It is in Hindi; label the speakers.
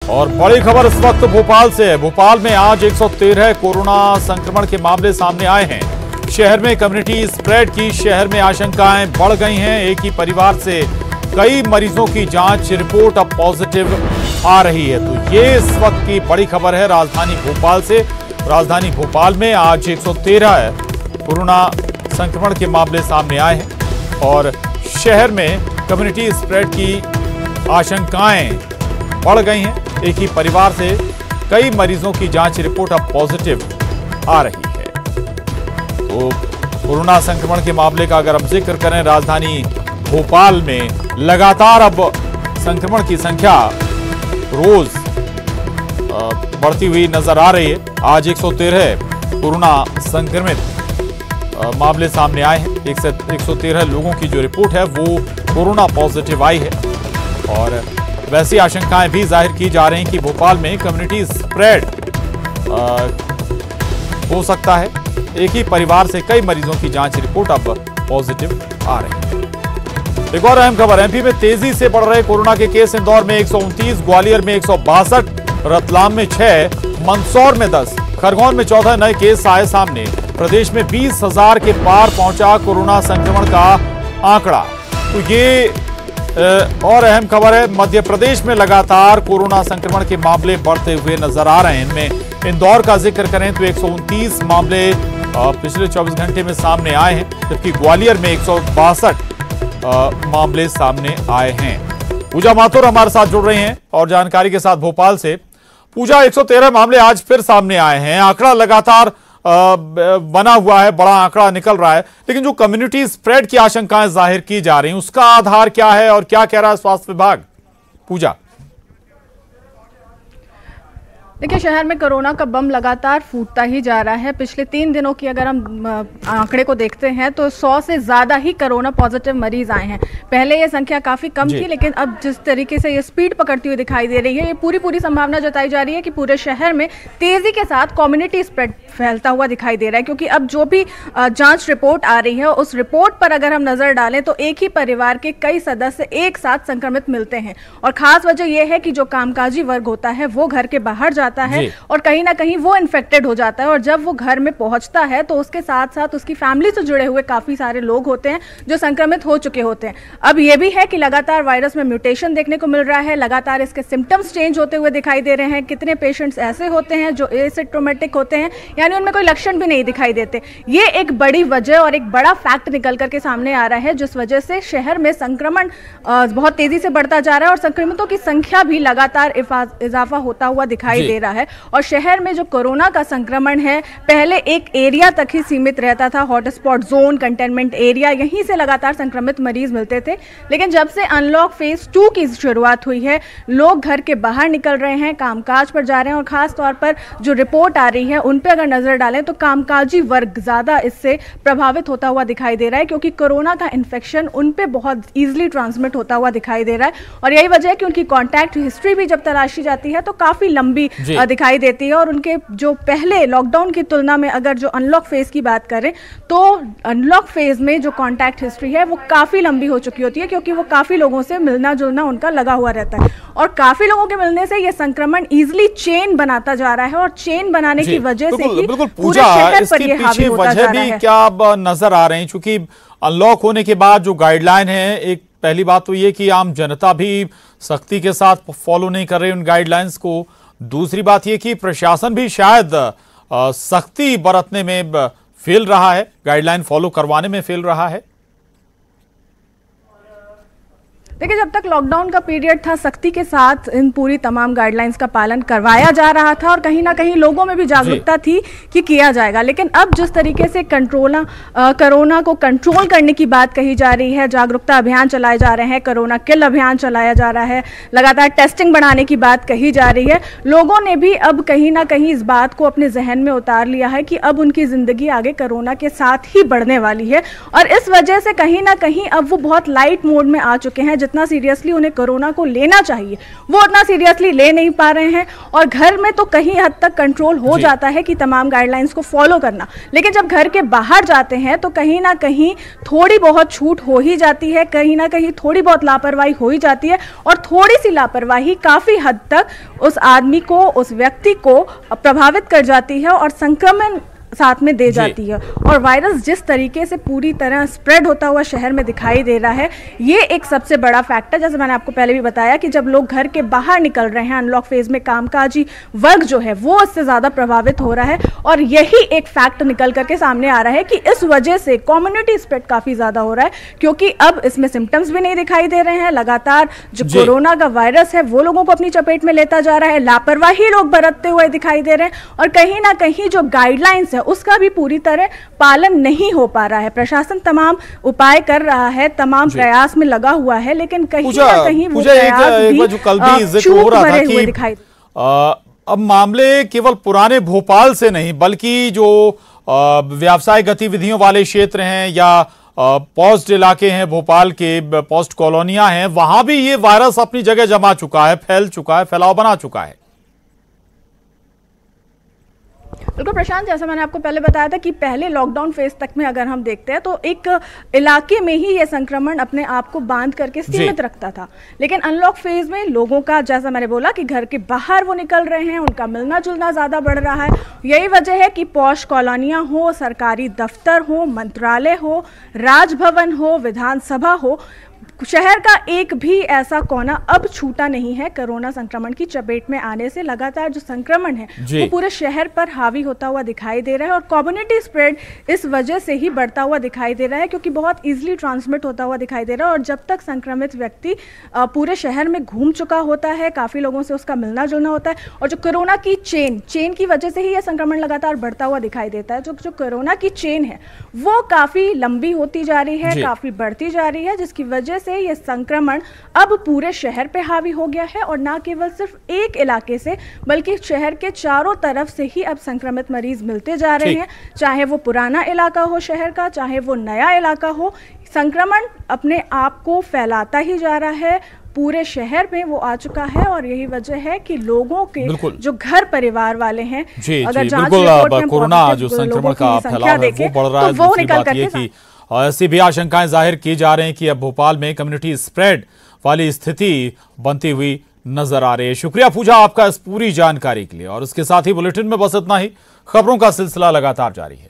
Speaker 1: और बड़ी खबर इस वक्त भोपाल से है। भोपाल में आज 113 कोरोना संक्रमण के मामले सामने आए हैं। शहर में कम्युनिटी स्प्रेड की शहर में आशंकाएं बढ़ गई हैं। एक ही परिवार से कई मरीजों की जांच रिपोर्ट अब पॉजिटिव आ रही है। तो ये इस वक्त की बड़ी खबर है राजधानी भोपाल से। राजधानी भोपाल में आज 113 कोरोना संक्रमण के मामले सामने आए हैं और शहर में कम्युनिटी स्प्रेड की आशंकाएं बढ़ गई हैं। एक ही परिवार से कई मरीजों की जांच रिपोर्ट अब पॉजिटिव आ रही है। तो कोरोना संक्रमण के मामले का अगर हम जिक्र करें, राजधानी भोपाल में लगातार अब संक्रमण की संख्या रोज बढ़ती हुई नजर आ रही है। आज 113 कोरोना संक्रमित मामले सामने आए हैं। 113 लोगों की जो रिपोर्ट है वो कोरोना पॉजिटिव आई है और वैसी आशंकाएं भी जाहिर की जा रही हैं कि भोपाल में कम्युनिटी स्प्रेड हो सकता है। एक ही परिवार से कई मरीजों की जांच रिपोर्ट अब पॉजिटिव आ रही है। एक और अहम खबर, एमपी में तेजी से बढ़ रहे कोरोना के केस। इंदौर में 129, ग्वालियर में 162, रतलाम में 6, मंदसौर में 10, खरगोन में 14 नए केस आए सामने। प्रदेश में 20,000 के पार पहुंचा कोरोना संक्रमण का आंकड़ा। तो ये और अहम खबर है, मध्य प्रदेश में लगातार कोरोना संक्रमण के मामले बढ़ते हुए नजर आ रहे हैं। इनमें इंदौर का जिक्र करें तो 129 मामले पिछले 24 घंटे में सामने आए हैं, जबकि ग्वालियर में 162 मामले सामने आए हैं। पूजा माथुर हमारे साथ जुड़ रही हैं और जानकारी के साथ भोपाल से। पूजा, 113 मामले आज फिर सामने आए हैं। आंकड़ा लगातार बना हुआ है, बड़ा आंकड़ा निकल रहा है, लेकिन जो कम्युनिटी स्प्रेड की आशंकाएं जाहिर की जा रही हैं उसका आधार क्या है और क्या कह रहा है स्वास्थ्य विभाग? पूजा,
Speaker 2: देखिए, शहर में कोरोना का बम लगातार फूटता ही जा रहा है। पिछले 3 दिनों की अगर हम आंकड़े को देखते हैं तो 100 से ज़्यादा ही कोरोना पॉजिटिव मरीज आए हैं। पहले ये संख्या काफ़ी कम थी, लेकिन अब जिस तरीके से ये स्पीड पकड़ती हुई दिखाई दे रही है, ये पूरी संभावना जताई जा रही है कि पूरे शहर में तेज़ी के साथ कम्युनिटी स्प्रेड फैलता हुआ दिखाई दे रहा है। क्योंकि अब जो भी जाँच रिपोर्ट आ रही है उस रिपोर्ट पर अगर हम नज़र डालें तो एक ही परिवार के कई सदस्य एक साथ संक्रमित मिलते हैं। और ख़ास वजह यह है कि जो कामकाजी वर्ग होता है वो घर के बाहर जाता है और कहीं ना कहीं वो इन्फेक्टेड हो जाता है। और जब वो घर में पहुंचता है तो उसके साथ साथ उसकी फैमिली से जुड़े हुए काफी सारे लोग होते हैं जो संक्रमित हो चुके होते हैं। अब ये भी है कि लगातार वायरस में म्यूटेशन देखने को मिल रहा है, लगातार इसके सिम्टम्स चेंज होते हुए दिखाई दे रहे हैं। कितने पेशेंट्स ऐसे होते हैं जो एसिम्प्टोमेटिक होते हैं, यानी उनमें कोई लक्षण भी नहीं दिखाई देते। ये एक बड़ी वजह और एक बड़ा फैक्ट निकल करके सामने आ रहा है, जिस वजह से शहर में संक्रमण बहुत तेजी से बढ़ता जा रहा है और संक्रमितों की संख्या भी लगातार इजाफा होता हुआ दिखाई दे रहा है। और शहर में जो कोरोना का संक्रमण है, पहले एक एरिया तक ही सीमित रहता था, हॉटस्पॉट जोन, कंटेनमेंट एरिया, यहीं से लगातार संक्रमित मरीज मिलते थे। लेकिन जब से अनलॉक फेज 2 की शुरुआत हुई है, लोग घर के बाहर निकल रहे हैं, कामकाज पर जा रहे हैं और खास तौर पर जो रिपोर्ट आ रही है उन पर अगर नजर डालें तो कामकाजी वर्ग ज्यादा इससे प्रभावित होता हुआ दिखाई दे रहा है, क्योंकि कोरोना का इन्फेक्शन उन पे बहुत ईजिली ट्रांसमिट होता हुआ दिखाई दे रहा है। और यही वजह है कि उनकी कॉन्टैक्ट हिस्ट्री भी जब तलाशी जाती है तो काफी लंबी दिखाई देती है। और उनके जो पहले लॉकडाउन की तुलना में अगर जो अनलॉक फेज की बात करें तो अनलॉक फेज में जो कॉन्टैक्ट हिस्ट्री है वो काफी लंबी हो चुकी होती है, क्योंकि वो काफी लोगों से मिलना जुलना उनका लगा हुआ रहता है। और काफी लोगों के मिलने से ये संक्रमण इजिली चेन बनाता जा रहा है और चेन बनाने की वजह से ही पूरे शहर पर ये हावी होता जा रहा है।
Speaker 1: क्या अब नजर आ रहे हैं, क्योंकि अनलॉक होने के बाद जो गाइडलाइन है, एक पहली बात तो ये कि आम जनता भी सख्ती के साथ फॉलो नहीं कर रही उन गाइडलाइंस को। दूसरी बात यह कि प्रशासन भी शायद सख्ती बरतने में फेल रहा है, गाइडलाइन फॉलो करवाने में फेल रहा है।
Speaker 2: देखिए, जब तक लॉकडाउन का पीरियड था सख्ती के साथ इन पूरी तमाम गाइडलाइंस का पालन करवाया जा रहा था और कहीं ना कहीं लोगों में भी जागरूकता थी कि किया जाएगा। लेकिन अब जिस तरीके से कोरोना को कंट्रोल करने की बात कही जा रही है, जागरूकता अभियान चलाए जा रहे हैं, कोरोना किल अभियान चलाया जा रहा है, लगातार टेस्टिंग बढ़ाने की बात कही जा रही है, लोगों ने भी अब कहीं ना कहीं इस बात को अपने जहन में उतार लिया है कि अब उनकी जिंदगी आगे कोरोना के साथ ही बढ़ने वाली है। और इस वजह से कहीं ना कहीं अब वो बहुत लाइट मोड में आ चुके हैं। जितना सीरियसली उन्हें कोरोना को लेना चाहिए वो उतना सीरियसली ले नहीं पा रहे हैं। और घर में तो कहीं हद तक कंट्रोल हो जाता है कि तमाम गाइडलाइंस को फॉलो करना, लेकिन जब घर के बाहर जाते हैं तो कहीं ना कहीं थोड़ी बहुत छूट हो ही जाती है, कहीं ना कहीं थोड़ी बहुत लापरवाही हो ही जाती है। और थोड़ी सी लापरवाही काफी हद तक उस आदमी को, उस व्यक्ति को प्रभावित कर जाती है और संक्रमण साथ में दे जाती है। और वायरस जिस तरीके से पूरी तरह स्प्रेड होता हुआ शहर में दिखाई दे रहा है, ये एक सबसे बड़ा फैक्टर, जैसे मैंने आपको पहले भी बताया कि जब लोग घर के बाहर निकल रहे हैं, अनलॉक फेज में कामकाजी वर्ग जो है वो इससे ज्यादा प्रभावित हो रहा है। और यही एक फैक्ट निकल करके सामने आ रहा है कि इस वजह से कम्युनिटी स्प्रेड काफी ज्यादा हो रहा है, क्योंकि अब इसमें सिम्टम्स भी नहीं दिखाई दे रहे हैं। लगातार जो कोरोना का वायरस है वो लोगों को अपनी चपेट में लेता जा रहा है, लापरवाही लोग बरतते हुए दिखाई दे रहे हैं और कहीं ना कहीं जो गाइडलाइंस उसका भी पूरी तरह पालन नहीं हो पा रहा है। प्रशासन तमाम उपाय कर रहा है, तमाम प्रयास में लगा हुआ है, लेकिन कहीं ना कहीं वो प्रयास भी चूक भरे हुए दिखाई।
Speaker 1: अब मामले केवल पुराने भोपाल से नहीं बल्कि जो व्यावसायिक गतिविधियों वाले क्षेत्र हैं या पोस्ट इलाके हैं, भोपाल के पोस्ट कॉलोनियां हैं, वहां भी ये वायरस अपनी जगह जमा चुका है, फैल चुका है, फैलाव बना चुका है।
Speaker 2: बिल्कुल प्रशांत, जैसा मैंने आपको पहले बताया था कि पहले लॉकडाउन फेज तक में अगर हम देखते हैं तो एक इलाके में ही यह संक्रमण अपने आप को बांध करके सीमित रखता था, लेकिन अनलॉक फेज में लोगों का, जैसा मैंने बोला कि घर के बाहर वो निकल रहे हैं, उनका मिलना जुलना ज्यादा बढ़ रहा है। यही वजह है कि पॉश कॉलोनियां हो, सरकारी दफ्तर हो, मंत्रालय हो, राजभवन हो, विधानसभा हो, शहर का एक भी ऐसा कोना अब छूटा नहीं है कोरोना संक्रमण की चपेट में आने से। लगातार जो संक्रमण है वो पूरे शहर पर हावी होता हुआ दिखाई दे रहा है और कम्युनिटी स्प्रेड इस वजह से ही बढ़ता हुआ दिखाई दे रहा है, क्योंकि बहुत इजीली ट्रांसमिट होता हुआ दिखाई दे रहा है। और जब तक संक्रमित व्यक्ति पूरे शहर में घूम चुका होता है, काफ़ी लोगों से उसका मिलना जुलना होता है, और जो कोरोना की चेन की वजह से ही यह संक्रमण लगातार बढ़ता हुआ दिखाई देता है। जो कोरोना की चेन है वो काफ़ी लंबी होती जा रही है, काफ़ी बढ़ती जा रही है, जिसकी वजह से यह संक्रमण अब पूरे शहर पे हावी हो गया है। और ना केवल सिर्फ एक इलाके से बल्कि शहर के चारों तरफ से ही अब संक्रमित मरीज मिलते जा रहे हैं, चाहे वो पुराना इलाका हो शहर का, चाहे वो नया इलाका हो। संक्रमण अपने आप को फैलाता ही जा रहा है, पूरे शहर में वो आ चुका है। और यही वजह है कि लोगों के जो घर परिवार वाले हैं, अगर जांच रिपोर्ट में
Speaker 1: कोरोना जो संक्रमण का फैलाव है वो बढ़ रहा है, वो निकल करके और ऐसी भी आशंकाएं जाहिर की जा रही हैं कि अब भोपाल में कम्युनिटी स्प्रेड वाली स्थिति बनती हुई नजर आ रही है। शुक्रिया पूजा आपका इस पूरी जानकारी के लिए, और इसके साथ ही बुलेटिन में बस इतना ही। खबरों का सिलसिला लगातार जारी है।